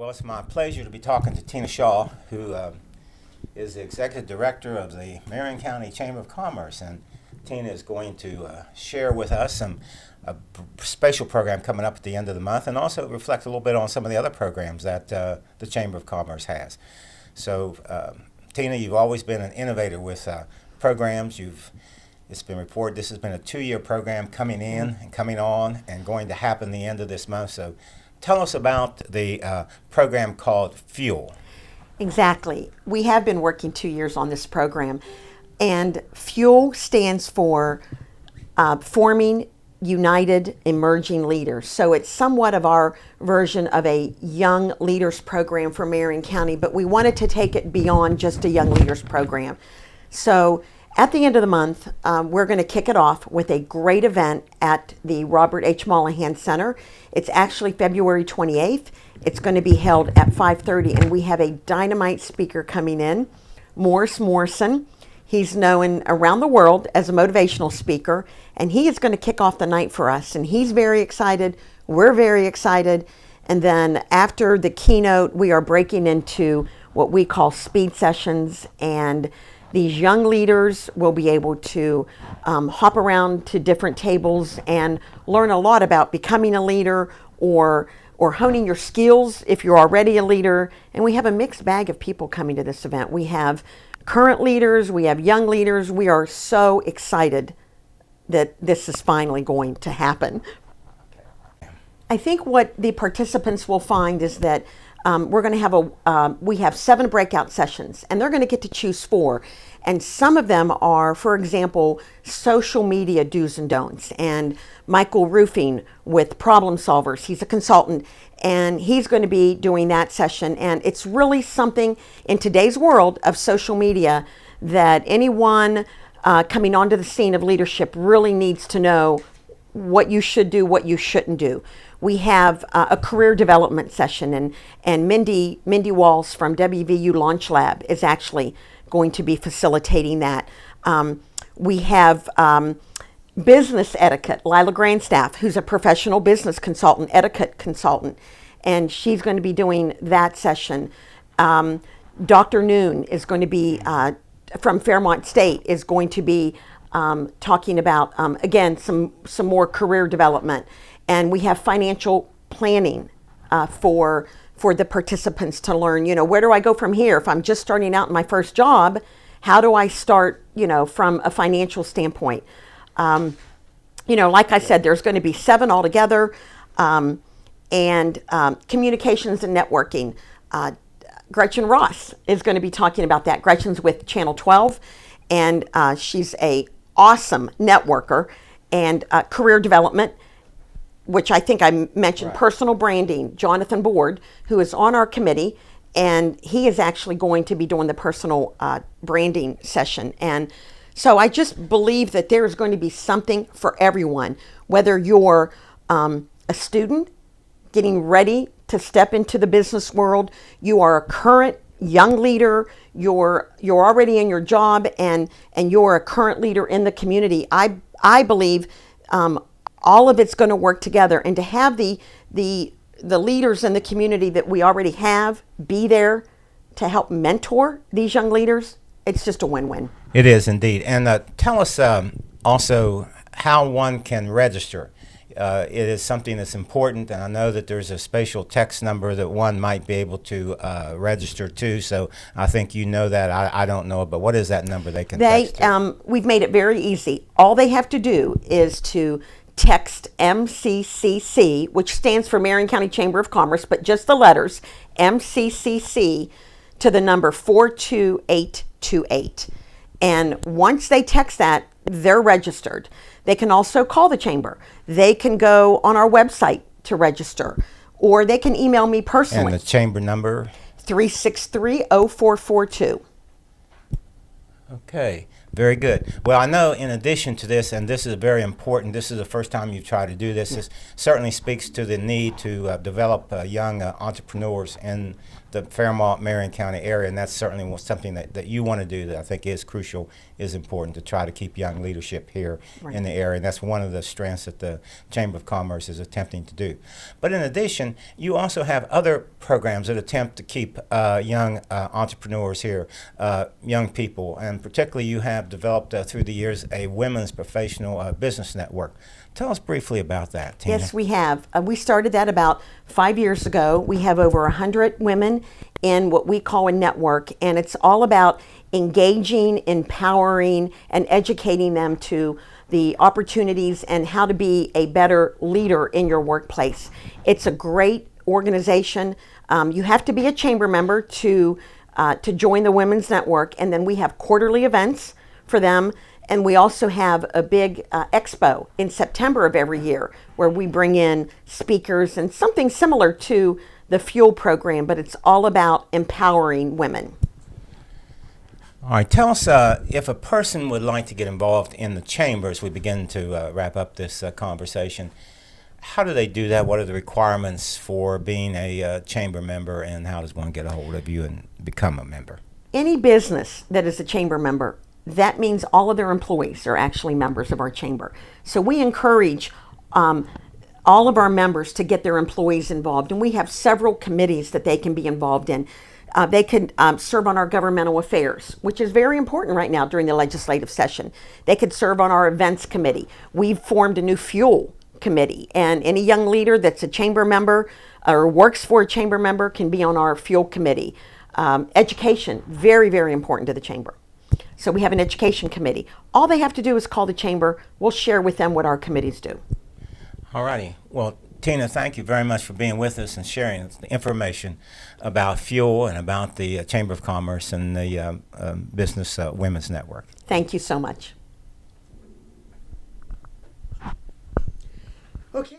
Well, it's my pleasure to be talking to Tina Shaw, who is the Executive Director of the Marion County Chamber of Commerce. And Tina is going to share with us a special program coming up at the end of the month, and also reflect a little bit on some of the other programs that the Chamber of Commerce has. So, Tina, you've always been an innovator with programs. It's been reported this has been a 2-year program coming in and coming on and going to happen the end of this month. So tell us about the program called Fuel. Exactly. We have been working 2 years on this program, and FUEL stands for Forming United Emerging Leaders. So it's somewhat of our version of a Young Leaders program for Marion County, but we wanted to take it beyond just a Young Leaders program. So at the end of the month, we're going to kick it off with a great event at the Robert H. Mollahan Center. It's actually February 28th. It's going to be held at 5:30, and we have a dynamite speaker coming in, Morris Morrison. He's known around the world as a motivational speaker, and he is going to kick off the night for us. And he's very excited. We're very excited. And then after the keynote, we are breaking into what we call speed sessions, and these young leaders will be able to hop around to different tables and learn a lot about becoming a leader or honing your skills if you're already a leader. And we have a mixed bag of people coming to this event. We have current leaders, we have young leaders. We are so excited that this is finally going to happen. I think what the participants will find is that we're going to have we have 7 breakout sessions, and they're going to get to choose 4. And some of them are, for example, social media do's and don'ts. And Michael Roofing with Problem Solvers, he's a consultant, and he's going to be doing that session. And it's really something in today's world of social media that anyone coming onto the scene of leadership really needs to know what you should do, what you shouldn't do. We have a career development session, and Mindy Walls from WVU Launch Lab is actually going to be facilitating that. We have business etiquette, Lila Grandstaff, who's a professional business consultant, etiquette consultant, and she's going to be doing that session. Dr. Noon is going to be, from Fairmont State, is going to be talking about, again, some more career development. And we have financial planning for the participants to learn, where do I go from here? If I'm just starting out in my first job, how do I start, from a financial standpoint? Like I said, there's going to be 7 altogether, and communications and networking. Gretchen Ross is going to be talking about that. Gretchen's with Channel 12, and she's a awesome networker, and career development, which I think I mentioned, right. Personal branding, Jonathan Board, who is on our committee, and he is actually going to be doing the personal branding session. And so I just believe that there is going to be something for everyone, whether you're a student getting ready to step into the business world, you are a current young leader, you're already in your job, and you're a current leader in the community. I believe all of it's going to work together, and to have the leaders in the community that we already have be there to help mentor these young leaders, it's just a win-win. It is indeed. And tell us also how one can register. It is something that's important, and I know that there's a special text number that one might be able to register to. So I think you know that. I don't know it, but what is that number they can text to? We've made it very easy. All they have to do is to text MCCC, which stands for Marion County Chamber of Commerce, but just the letters, MCCC, to the number 42828. And once they text that, they're registered. They can also call the chamber. They can go on our website to register, or they can email me personally. And the chamber number? 363-0442. Okay. Very good. Well, I know in addition to this, and this is very important, this is the first time you've tried to do this, this certainly speaks to the need to develop young entrepreneurs in the Fairmont, Marion County area, and that's certainly something that you want to do that I think is crucial, is important to try to keep young leadership here in the area, and that's one of the strengths that the Chamber of Commerce is attempting to do. But in addition, you also have other programs that attempt to keep young entrepreneurs here, young people, and particularly you have developed through the years a women's professional business network. Tell us briefly about that, Tina. Yes, we have. We started that about 5 years ago. We have over 100 women in what we call a network, and it's all about engaging, empowering, and educating them to the opportunities and how to be a better leader in your workplace. It's a great organization. You have to be a chamber member to join the Women's Network, and then we have quarterly events for them. And we also have a big expo in September of every year where we bring in speakers and something similar to the Fuel program, but it's all about empowering women. All right, tell us if a person would like to get involved in the chamber as we begin to wrap up this conversation, how do they do that? What are the requirements for being a chamber member, and how does one get a hold of you and become a member? Any business that is a chamber member, that means all of their employees are actually members of our chamber. So we encourage all of our members to get their employees involved, and we have several committees that they can be involved in. They can serve on our governmental affairs, which is very important right now during the legislative session. They could serve on our events committee. We've formed a new Fuel committee, and any young leader that's a chamber member or works for a chamber member can be on our Fuel committee. Education, very, very important to the chamber. So we have an education committee. All they have to do is call the chamber. We'll share with them what our committees do. All righty. Well, Tina, thank you very much for being with us and sharing the information about Fuel and about the Chamber of Commerce and the Business Women's Network. Thank you so much. Okay.